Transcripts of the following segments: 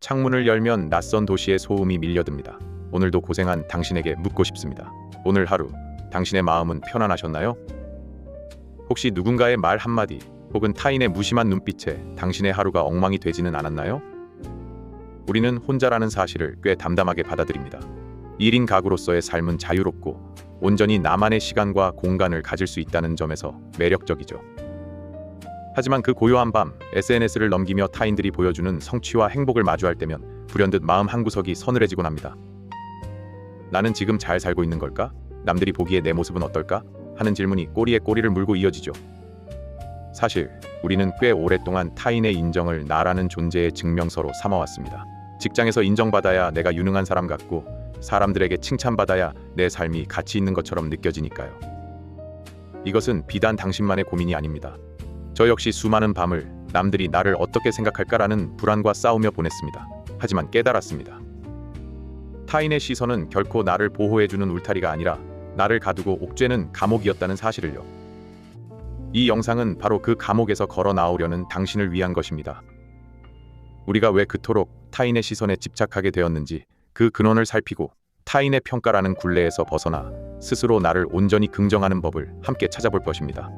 창문을 열면 낯선 도시의 소음이 밀려듭니다. 오늘도 고생한 당신에게 묻고 싶습니다. 오늘 하루 당신의 마음은 편안하셨나요? 혹시 누군가의 말 한마디 혹은 타인의 무심한 눈빛에 당신의 하루가 엉망이 되지는 않았나요? 우리는 혼자라는 사실을 꽤 담담하게 받아들입니다. 1인 가구로서의 삶은 자유롭고 온전히 나만의 시간과 공간을 가질 수 있다는 점에서 매력적이죠. 하지만 그 고요한 밤, SNS를 넘기며 타인들이 보여주는 성취와 행복을 마주할 때면 불현듯 마음 한구석이 서늘해지곤 합니다. 나는 지금 잘 살고 있는 걸까? 남들이 보기에 내 모습은 어떨까? 하는 질문이 꼬리에 꼬리를 물고 이어지죠. 사실 우리는 꽤 오랫동안 타인의 인정을 나라는 존재의 증명서로 삼아왔습니다. 직장에서 인정받아야 내가 유능한 사람 같고, 사람들에게 칭찬받아야 내 삶이 가치 있는 것처럼 느껴지니까요. 이것은 비단 당신만의 고민이 아닙니다. 저 역시 수많은 밤을 남들이 나를 어떻게 생각할까라는 불안과 싸우며 보냈습니다. 하지만 깨달았습니다. 타인의 시선은 결코 나를 보호해주는 울타리가 아니라 나를 가두고 옥죄는 감옥이었다는 사실을요. 이 영상은 바로 그 감옥에서 걸어 나오려는 당신을 위한 것입니다. 우리가 왜 그토록 타인의 시선에 집착하게 되었는지 그 근원을 살피고 타인의 평가라는 굴레에서 벗어나 스스로 나를 온전히 긍정하는 법을 함께 찾아볼 것입니다.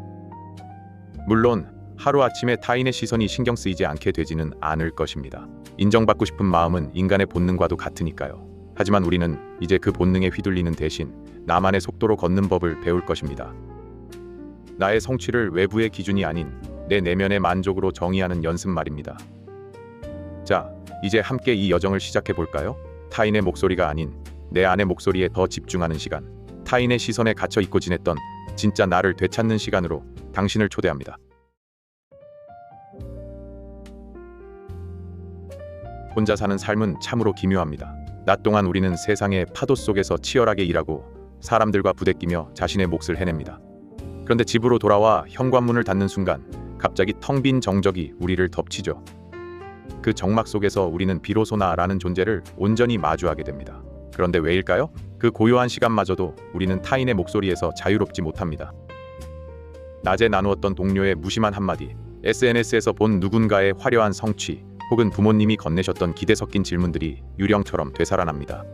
물론 하루아침에 타인의 시선이 신경 쓰이지 않게 되지는 않을 것입니다. 인정받고 싶은 마음은 인간의 본능과도 같으니까요. 하지만 우리는 이제 그 본능에 휘둘리는 대신 나만의 속도로 걷는 법을 배울 것입니다. 나의 성취를 외부의 기준이 아닌 내 내면의 만족으로 정의하는 연습 말입니다. 자, 이제 함께 이 여정을 시작해 볼까요? 타인의 목소리가 아닌 내 안의 목소리에 더 집중하는 시간, 타인의 시선에 갇혀 있고 지냈던 진짜 나를 되찾는 시간으로 당신을 초대합니다. 혼자 사는 삶은 참으로 기묘합니다. 낮 동안 우리는 세상의 파도 속에서 치열하게 일하고 사람들과 부대끼며 자신의 몫을 해냅니다. 그런데 집으로 돌아와 현관문을 닫는 순간 갑자기 텅 빈 정적이 우리를 덮치죠. 그 정막 속에서 우리는 비로소 나라는 존재를 온전히 마주하게 됩니다. 그런데 왜일까요? 그 고요한 시간마저도 우리는 타인의 목소리에서 자유롭지 못합니다. 낮에 나누었던 동료의 무심한 한마디, SNS에서 본 누군가의 화려한 성취, 혹은 부모님이 건네셨던 기대 섞인 질문들이 유령처럼 되살아납니다.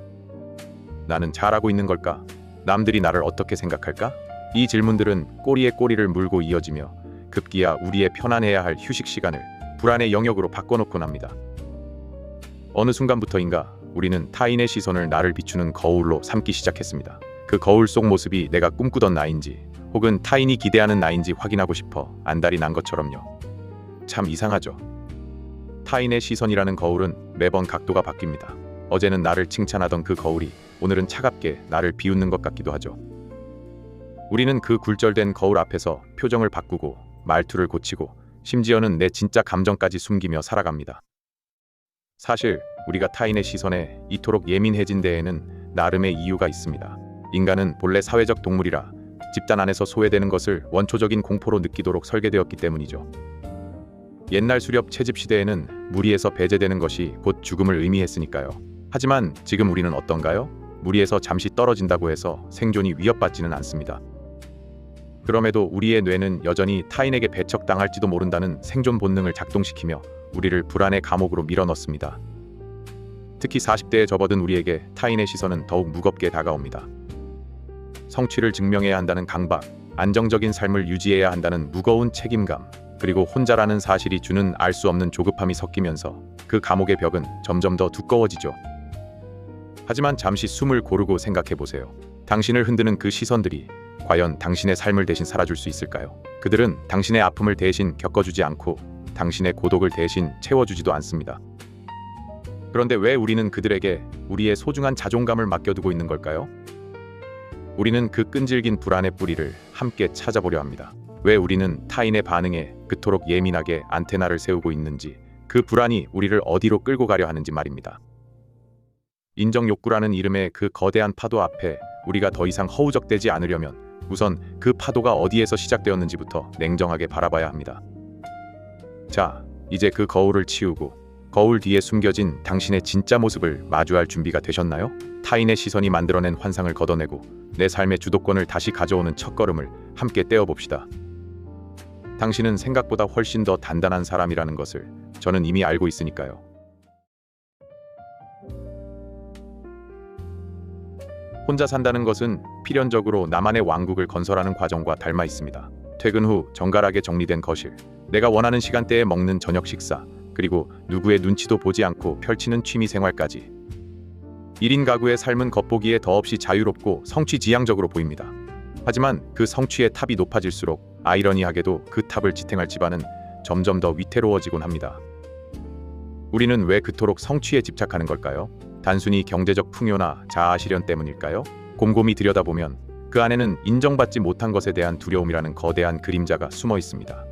나는 잘하고 있는 걸까? 남들이 나를 어떻게 생각할까? 이 질문들은 꼬리에 꼬리를 물고 이어지며 급기야 우리의 편안해야 할 휴식 시간을 불안의 영역으로 바꿔놓곤 합니다. 어느 순간부터인가 우리는 타인의 시선을 나를 비추는 거울로 삼기 시작했습니다. 그 거울 속 모습이 내가 꿈꾸던 나인지 혹은 타인이 기대하는 나인지 확인하고 싶어 안달이 난 것처럼요. 참 이상하죠. 타인의 시선이라는 거울은 매번 각도가 바뀝니다. 어제는 나를 칭찬하던 그 거울이 오늘은 차갑게 나를 비웃는 것 같기도 하죠. 우리는 그 굴절된 거울 앞에서 표정을 바꾸고 말투를 고치고 심지어는 내 진짜 감정까지 숨기며 살아갑니다. 사실 우리가 타인의 시선에 이토록 예민해진 데에는 나름의 이유가 있습니다. 인간은 본래 사회적 동물이라 집단 안에서 소외되는 것을 원초적인 공포로 느끼도록 설계되었기 때문이죠. 옛날 수렵 채집 시대에는 무리에서 배제되는 것이 곧 죽음을 의미했으니까요. 하지만 지금 우리는 어떤가요? 무리에서 잠시 떨어진다고 해서 생존이 위협받지는 않습니다. 그럼에도 우리의 뇌는 여전히 타인에게 배척당할지도 모른다는 생존 본능을 작동시키며 우리를 불안의 감옥으로 밀어넣습니다. 특히 40대에 접어든 우리에게 타인의 시선은 더욱 무겁게 다가옵니다. 성취를 증명해야 한다는 강박, 안정적인 삶을 유지해야 한다는 무거운 책임감, 그리고 혼자라는 사실이 주는 알 수 없는 조급함이 섞이면서 그 감옥의 벽은 점점 더 두꺼워지죠. 하지만 잠시 숨을 고르고 생각해보세요. 당신을 흔드는 그 시선들이 과연 당신의 삶을 대신 살아줄 수 있을까요? 그들은 당신의 아픔을 대신 겪어주지 않고 당신의 고독을 대신 채워주지도 않습니다. 그런데 왜 우리는 그들에게 우리의 소중한 자존감을 맡겨두고 있는 걸까요? 우리는 그 끈질긴 불안의 뿌리를 함께 찾아보려 합니다. 왜 우리는 타인의 반응에 그토록 예민하게 안테나를 세우고 있는지, 그 불안이 우리를 어디로 끌고 가려 하는지 말입니다. 인정 욕구라는 이름의 그 거대한 파도 앞에 우리가 더 이상 허우적대지 않으려면 우선 그 파도가 어디에서 시작되었는지부터 냉정하게 바라봐야 합니다. 자, 이제 그 거울을 치우고 거울 뒤에 숨겨진 당신의 진짜 모습을 마주할 준비가 되셨나요? 타인의 시선이 만들어낸 환상을 걷어내고 내 삶의 주도권을 다시 가져오는 첫걸음을 함께 떼어봅시다. 당신은 생각보다 훨씬 더 단단한 사람이라는 것을 저는 이미 알고 있으니까요. 혼자 산다는 것은 필연적으로 나만의 왕국을 건설하는 과정과 닮아 있습니다. 퇴근 후 정갈하게 정리된 거실, 내가 원하는 시간대에 먹는 저녁 식사, 그리고 누구의 눈치도 보지 않고 펼치는 취미 생활까지. 1인 가구의 삶은 겉보기에 더없이 자유롭고 성취지향적으로 보입니다. 하지만 그 성취의 탑이 높아질수록 아이러니하게도 그 탑을 지탱할 집안은 점점 더 위태로워지곤 합니다. 우리는 왜 그토록 성취에 집착하는 걸까요? 단순히 경제적 풍요나 자아 실현 때문일까요? 곰곰이 들여다보면 그 안에는 인정받지 못한 것에 대한 두려움이라는 거대한 그림자가 숨어 있습니다.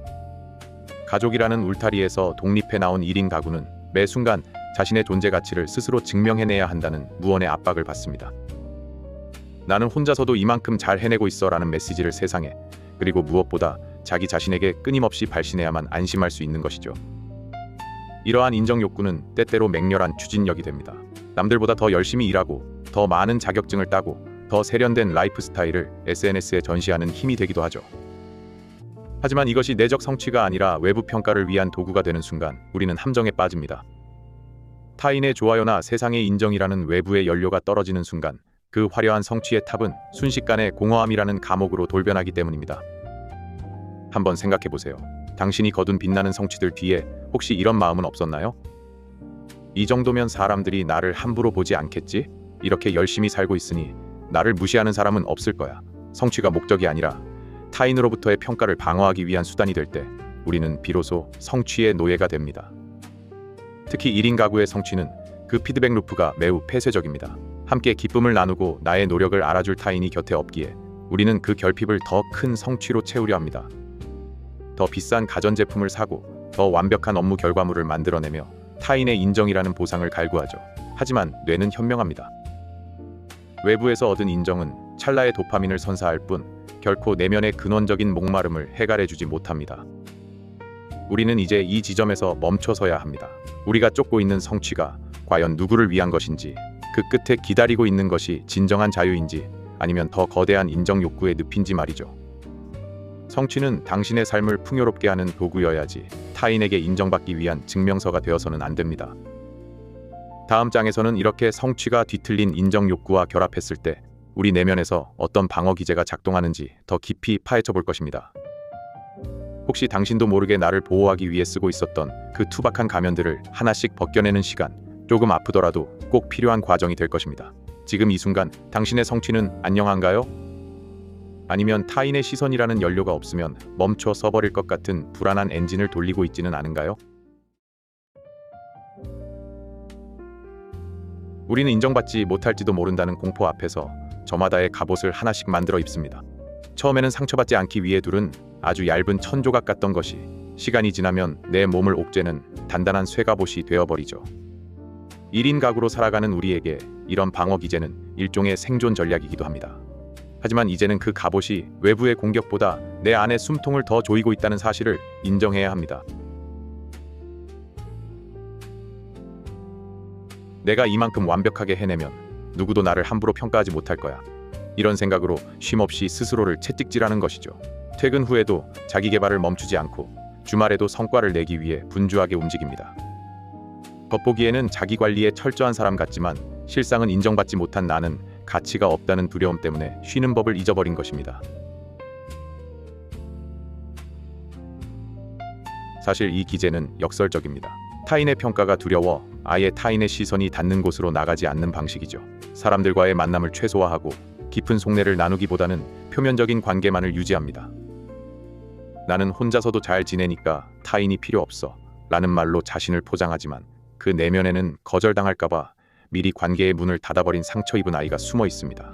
가족이라는 울타리에서 독립해 나온 1인 가구는 매 순간 자신의 존재 가치를 스스로 증명해내야 한다는 무언의 압박을 받습니다. 나는 혼자서도 이만큼 잘 해내고 있어 라는 메시지를 세상에, 그리고 무엇보다 자기 자신에게 끊임없이 발신해야만 안심할 수 있는 것이죠. 이러한 인정 욕구는 때때로 맹렬한 추진력이 됩니다. 남들보다 더 열심히 일하고 더 많은 자격증을 따고 더 세련된 라이프 스타일을 SNS에 전시하는 힘이 되기도 하죠. 하지만 이것이 내적 성취가 아니라 외부 평가를 위한 도구가 되는 순간 우리는 함정에 빠집니다. 타인의 좋아요나 세상의 인정이라는 외부의 연료가 떨어지는 순간 그 화려한 성취의 탑은 순식간에 공허함이라는 감옥으로 돌변하기 때문입니다. 한번 생각해 보세요. 당신이 거둔 빛나는 성취들 뒤에 혹시 이런 마음은 없었나요? 이 정도면 사람들이 나를 함부로 보지 않겠지? 이렇게 열심히 살고 있으니 나를 무시하는 사람은 없을 거야. 성취가 목적이 아니라 타인으로부터의 평가를 방어하기 위한 수단이 될 때 우리는 비로소 성취의 노예가 됩니다. 특히 1인 가구의 성취는 그 피드백 루프가 매우 폐쇄적입니다. 함께 기쁨을 나누고 나의 노력을 알아줄 타인이 곁에 없기에 우리는 그 결핍을 더 큰 성취로 채우려 합니다. 더 비싼 가전제품을 사고 더 완벽한 업무 결과물을 만들어내며 타인의 인정이라는 보상을 갈구하죠. 하지만 뇌는 현명합니다. 외부에서 얻은 인정은 찰나의 도파민을 선사할 뿐 결코 내면의 근원적인 목마름을 해결해주지 못합니다. 우리는 이제 이 지점에서 멈춰서야 합니다. 우리가 쫓고 있는 성취가 과연 누구를 위한 것인지, 그 끝에 기다리고 있는 것이 진정한 자유인지 아니면 더 거대한 인정 욕구의 늪인지 말이죠. 성취는 당신의 삶을 풍요롭게 하는 도구여야지 타인에게 인정받기 위한 증명서가 되어서는 안 됩니다. 다음 장에서는 이렇게 성취가 뒤틀린 인정 욕구와 결합했을 때 우리 내면에서 어떤 방어 기제가 작동하는지 더 깊이 파헤쳐 볼 것입니다. 혹시 당신도 모르게 나를 보호하기 위해 쓰고 있었던 그 투박한 가면들을 하나씩 벗겨내는 시간, 조금 아프더라도 꼭 필요한 과정이 될 것입니다. 지금 이 순간 당신의 성취는 안녕한가요? 아니면 타인의 시선이라는 연료가 없으면 멈춰 서버릴 것 같은 불안한 엔진을 돌리고 있지는 않은가요? 우리는 인정받지 못할지도 모른다는 공포 앞에서 저마다의 갑옷을 하나씩 만들어 입습니다. 처음에는 상처받지 않기 위해 둘은 아주 얇은 천조각 같던 것이 시간이 지나면 내 몸을 옥죄는 단단한 쇠갑옷이 되어버리죠. 1인 가구로 살아가는 우리에게 이런 방어 기제는 일종의 생존 전략이기도 합니다. 하지만 이제는 그 갑옷이 외부의 공격보다 내 안의 숨통을 더 조이고 있다는 사실을 인정해야 합니다. 내가 이만큼 완벽하게 해내면 누구도 나를 함부로 평가하지 못할 거야. 이런 생각으로 쉼없이 스스로를 채찍질하는 것이죠. 퇴근 후에도 자기 개발을 멈추지 않고 주말에도 성과를 내기 위해 분주하게 움직입니다. 겉보기에는 자기 관리에 철저한 사람 같지만 실상은 인정받지 못한 나는 가치가 없다는 두려움 때문에 쉬는 법을 잊어버린 것입니다. 사실 이 기제는 역설적입니다. 타인의 평가가 두려워 아예 타인의 시선이 닿는 곳으로 나가지 않는 방식이죠. 사람들과의 만남을 최소화하고 깊은 속내를 나누기보다는 표면적인 관계만을 유지합니다. 나는 혼자서도 잘 지내니까 타인이 필요 없어 라는 말로 자신을 포장하지만 그 내면에는 거절당할까봐 미리 관계의 문을 닫아버린 상처 입은 아이가 숨어 있습니다.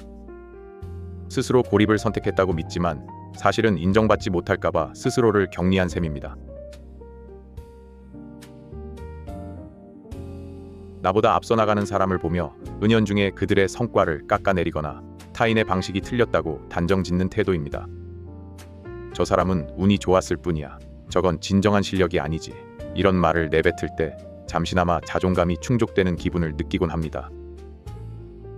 스스로 고립을 선택했다고 믿지만 사실은 인정받지 못할까봐 스스로를 격리한 셈입니다. 나보다 앞서 나가는 사람을 보며 은연중에 그들의 성과를 깎아내리거나 타인의 방식이 틀렸다고 단정짓는 태도입니다. 저 사람은 운이 좋았을 뿐이야. 저건 진정한 실력이 아니지. 이런 말을 내뱉을 때 잠시나마 자존감이 충족되는 기분을 느끼곤 합니다.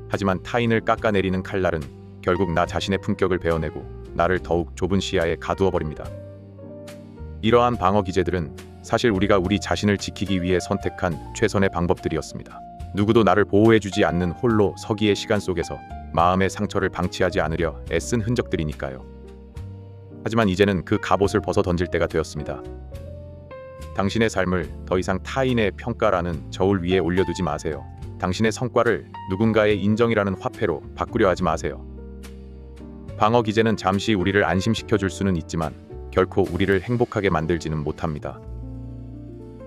하지만 타인을 깎아내리는 칼날은 결국 나 자신의 품격을 베어내고 나를 더욱 좁은 시야에 가두어 버립니다. 이러한 방어 기제들은 사실 우리가 우리 자신을 지키기 위해 선택한 최선의 방법들이었습니다. 누구도 나를 보호해주지 않는 홀로 서기의 시간 속에서 마음의 상처를 방치하지 않으려 애쓴 흔적들이니까요. 하지만 이제는 그 갑옷을 벗어 던질 때가 되었습니다. 당신의 삶을 더 이상 타인의 평가라는 저울 위에 올려두지 마세요. 당신의 성과를 누군가의 인정이라는 화폐로 바꾸려 하지 마세요. 방어 기제는 잠시 우리를 안심시켜줄 수는 있지만 결코 우리를 행복하게 만들지는 못합니다.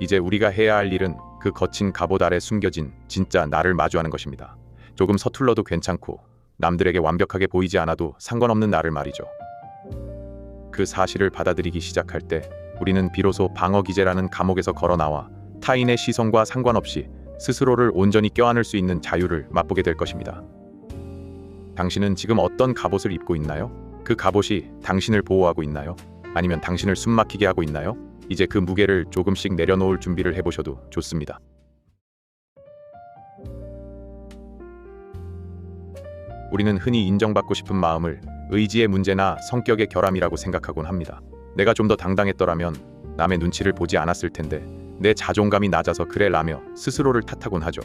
이제 우리가 해야 할 일은 그 거친 갑옷 아래 숨겨진 진짜 나를 마주하는 것입니다. 조금 서툴러도 괜찮고 남들에게 완벽하게 보이지 않아도 상관없는 나를 말이죠. 그 사실을 받아들이기 시작할 때 우리는 비로소 방어 기제라는 감옥에서 걸어 나와 타인의 시선과 상관없이 스스로를 온전히 껴안을 수 있는 자유를 맛보게 될 것입니다. 당신은 지금 어떤 갑옷을 입고 있나요? 그 갑옷이 당신을 보호하고 있나요? 아니면 당신을 숨막히게 하고 있나요? 이제 그 무게를 조금씩 내려놓을 준비를 해보셔도 좋습니다. 우리는 흔히 인정받고 싶은 마음을 의지의 문제나 성격의 결함이라고 생각하곤 합니다. 내가 좀 더 당당했더라면 남의 눈치를 보지 않았을 텐데 내 자존감이 낮아서 그래라며 스스로를 탓하곤 하죠.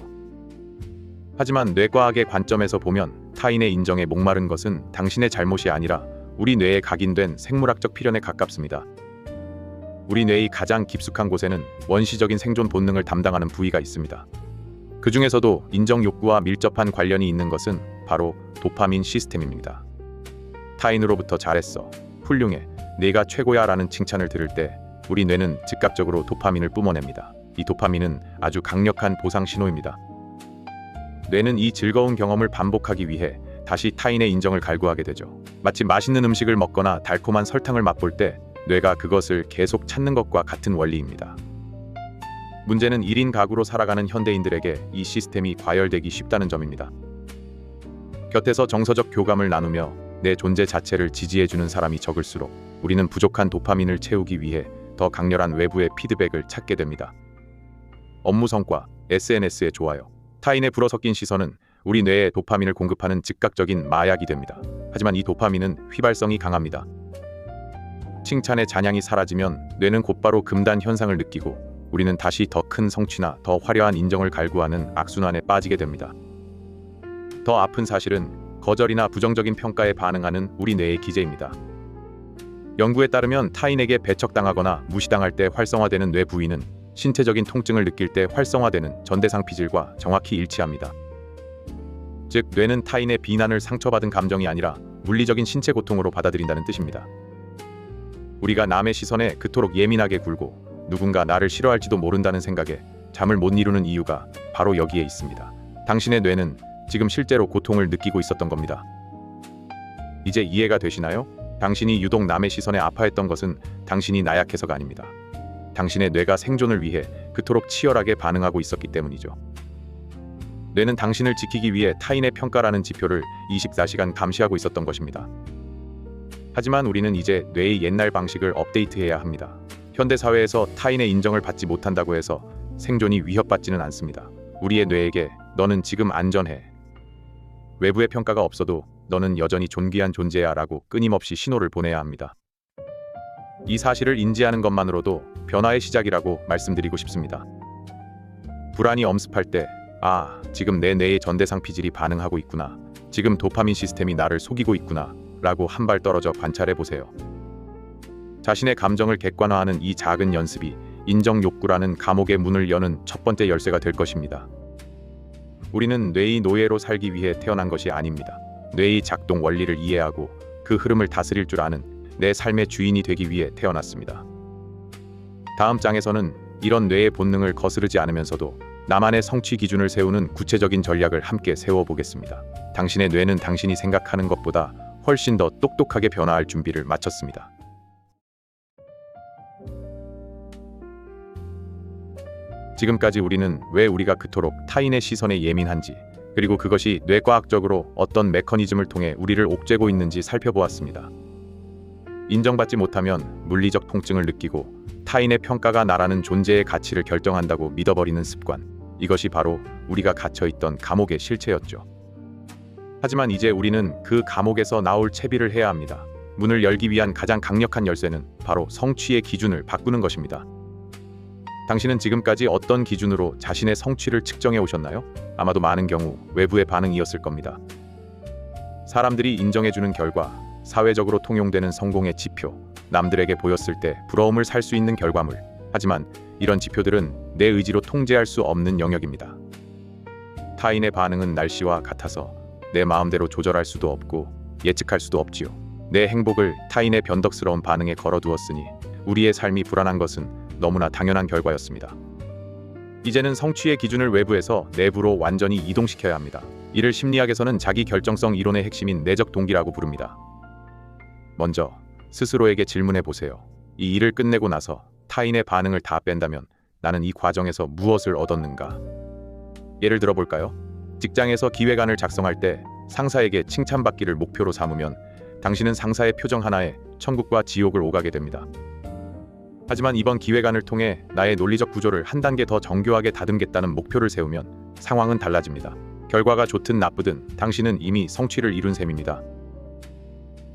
하지만 뇌과학의 관점에서 보면 타인의 인정에 목마른 것은 당신의 잘못이 아니라 우리 뇌에 각인된 생물학적 필연에 가깝습니다. 우리 뇌의 가장 깊숙한 곳에는 원시적인 생존 본능을 담당하는 부위가 있습니다. 그 중에서도 인정 욕구와 밀접한 관련이 있는 것은 바로 도파민 시스템입니다. 타인으로부터 잘했어, 훌륭해, 네가 최고야 라는 칭찬을 들을 때 우리 뇌는 즉각적으로 도파민을 뿜어냅니다. 이 도파민은 아주 강력한 보상 신호입니다. 뇌는 이 즐거운 경험을 반복하기 위해 다시 타인의 인정을 갈구하게 되죠. 마치 맛있는 음식을 먹거나 달콤한 설탕을 맛볼 때 뇌가 그것을 계속 찾는 것과 같은 원리입니다. 문제는 1인 가구로 살아가는 현대인들에게 이 시스템이 과열되기 쉽다는 점입니다. 곁에서 정서적 교감을 나누며 내 존재 자체를 지지해주는 사람이 적을수록 우리는 부족한 도파민을 채우기 위해 더 강렬한 외부의 피드백을 찾게 됩니다. 업무 성과, SNS의 좋아요, 타인의 불어섞인 시선은 우리 뇌에 도파민을 공급하는 즉각적인 마약이 됩니다. 하지만 이 도파민은 휘발성이 강합니다. 칭찬의 잔향이 사라지면 뇌는 곧바로 금단 현상을 느끼고 우리는 다시 더 큰 성취나 더 화려한 인정을 갈구하는 악순환에 빠지게 됩니다. 더 아픈 사실은 거절이나 부정적인 평가에 반응하는 우리 뇌의 기제입니다. 연구에 따르면 타인에게 배척당하거나 무시당할 때 활성화되는 뇌 부위는 신체적인 통증을 느낄 때 활성화되는 전대상 피질과 정확히 일치합니다. 즉, 뇌는 타인의 비난을 상처받은 감정이 아니라 물리적인 신체 고통으로 받아들인다는 뜻입니다. 우리가 남의 시선에 그토록 예민하게 굴고 누군가 나를 싫어할지도 모른다는 생각에 잠을 못 이루는 이유가 바로 여기에 있습니다. 당신의 뇌는 지금 실제로 고통을 느끼고 있었던 겁니다. 이제 이해가 되시나요? 당신이 유독 남의 시선에 아파했던 것은 당신이 나약해서가 아닙니다. 당신의 뇌가 생존을 위해 그토록 치열하게 반응하고 있었기 때문이죠. 뇌는 당신을 지키기 위해 타인의 평가라는 지표를 24시간 감시하고 있었던 것입니다. 하지만 우리는 이제 뇌의 옛날 방식을 업데이트해야 합니다. 현대 사회에서 타인의 인정을 받지 못한다고 해서 생존이 위협받지는 않습니다. 우리의 뇌에게 너는 지금 안전해, 외부의 평가가 없어도 너는 여전히 존귀한 존재야 라고 끊임없이 신호를 보내야 합니다. 이 사실을 인지하는 것만으로도 변화의 시작이라고 말씀드리고 싶습니다. 불안이 엄습할 때, 지금 내 뇌의 전대상 피질이 반응하고 있구나, 지금 도파민 시스템이 나를 속이고 있구나 라고 한 발 떨어져 관찰해 보세요. 자신의 감정을 객관화하는 이 작은 연습이 인정 욕구라는 감옥의 문을 여는 첫 번째 열쇠가 될 것입니다. 우리는 뇌의 노예로 살기 위해 태어난 것이 아닙니다. 뇌의 작동 원리를 이해하고 그 흐름을 다스릴 줄 아는 내 삶의 주인이 되기 위해 태어났습니다. 다음 장에서는 이런 뇌의 본능을 거스르지 않으면서도 나만의 성취 기준을 세우는 구체적인 전략을 함께 세워보겠습니다. 당신의 뇌는 당신이 생각하는 것보다 훨씬 더 똑똑하게 변화할 준비를 마쳤습니다. 지금까지 우리는 왜 우리가 그토록 타인의 시선에 예민한지, 그리고 그것이 뇌과학적으로 어떤 메커니즘을 통해 우리를 옥죄고 있는지 살펴보았습니다. 인정받지 못하면 물리적 통증을 느끼고 타인의 평가가 나라는 존재의 가치를 결정한다고 믿어버리는 습관, 이것이 바로 우리가 갇혀있던 감옥의 실체였죠. 하지만 이제 우리는 그 감옥에서 나올 채비를 해야 합니다. 문을 열기 위한 가장 강력한 열쇠는 바로 성취의 기준을 바꾸는 것입니다. 당신은 지금까지 어떤 기준으로 자신의 성취를 측정해 오셨나요? 아마도 많은 경우 외부의 반응이었을 겁니다. 사람들이 인정해주는 결과, 사회적으로 통용되는 성공의 지표, 남들에게 보였을 때 부러움을 살 수 있는 결과물. 하지만 이런 지표들은 내 의지로 통제할 수 없는 영역입니다. 타인의 반응은 날씨와 같아서 내 마음대로 조절할 수도 없고 예측할 수도 없지요. 내 행복을 타인의 변덕스러운 반응에 걸어두었으니 우리의 삶이 불안한 것은 너무나 당연한 결과였습니다. 이제는 성취의 기준을 외부에서 내부로 완전히 이동시켜야 합니다. 이를 심리학에서는 자기 결정성 이론의 핵심인 내적 동기라고 부릅니다. 먼저 스스로에게 질문해 보세요. 이 일을 끝내고 나서 타인의 반응을 다 뺀다면 나는 이 과정에서 무엇을 얻었는가? 예를 들어 볼까요? 직장에서 기획안을 작성할 때 상사에게 칭찬받기를 목표로 삼으면 당신은 상사의 표정 하나에 천국과 지옥을 오가게 됩니다. 하지만 이번 기획안을 통해 나의 논리적 구조를 한 단계 더 정교하게 다듬겠다는 목표를 세우면 상황은 달라집니다. 결과가 좋든 나쁘든 당신은 이미 성취를 이룬 셈입니다.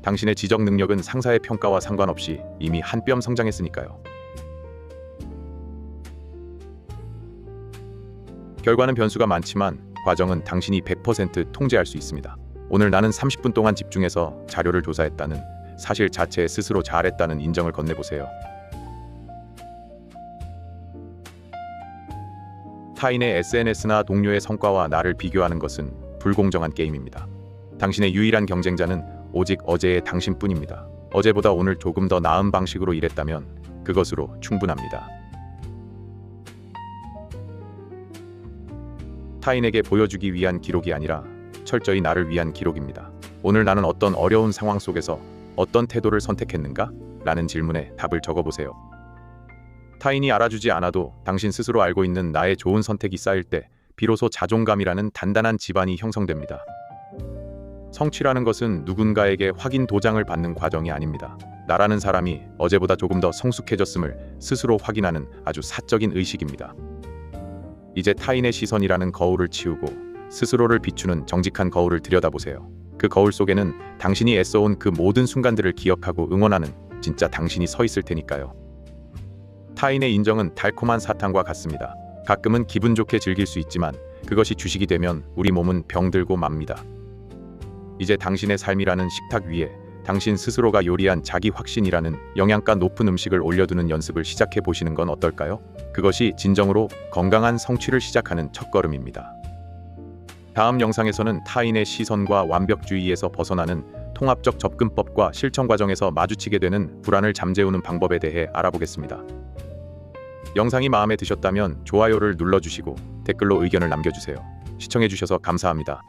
당신의 지적 능력은 상사의 평가와 상관없이 이미 한 뼘 성장했으니까요. 결과는 변수가 많지만 과정은 당신이 100% 통제할 수 있습니다. 오늘 나는 30분 동안 집중해서 자료를 조사했다는 사실 자체에 스스로 잘했다는 인정을 건네보세요. 타인의 SNS나 동료의 성과와 나를 비교하는 것은 불공정한 게임입니다. 당신의 유일한 경쟁자는 오직 어제의 당신뿐입니다. 어제보다 오늘 조금 더 나은 방식으로 일했다면 그것으로 충분합니다. 타인에게 보여주기 위한 기록이 아니라 철저히 나를 위한 기록입니다. 오늘 나는 어떤 어려운 상황 속에서 어떤 태도를 선택했는가? 라는 질문에 답을 적어보세요. 타인이 알아주지 않아도 당신 스스로 알고 있는 나의 좋은 선택이 쌓일 때 비로소 자존감이라는 단단한 지반이 형성됩니다. 성취라는 것은 누군가에게 확인 도장을 받는 과정이 아닙니다. 나라는 사람이 어제보다 조금 더 성숙해졌음을 스스로 확인하는 아주 사적인 의식입니다. 이제 타인의 시선이라는 거울을 치우고 스스로를 비추는 정직한 거울을 들여다보세요. 그 거울 속에는 당신이 애써온 그 모든 순간들을 기억하고 응원하는 진짜 당신이 서 있을 테니까요. 타인의 인정은 달콤한 사탕과 같습니다. 가끔은 기분 좋게 즐길 수 있지만 그것이 주식이 되면 우리 몸은 병들고 맙니다. 이제 당신의 삶이라는 식탁 위에 당신 스스로가 요리한 자기 확신이라는 영양가 높은 음식을 올려두는 연습을 시작해 보시는 건 어떨까요? 그것이 진정으로 건강한 성취를 시작하는 첫걸음입니다. 다음 영상에서는 타인의 시선과 완벽주의에서 벗어나는 통합적 접근법과 실천 과정에서 마주치게 되는 불안을 잠재우는 방법에 대해 알아보겠습니다. 영상이 마음에 드셨다면 좋아요를 눌러주시고 댓글로 의견을 남겨주세요. 시청해주셔서 감사합니다.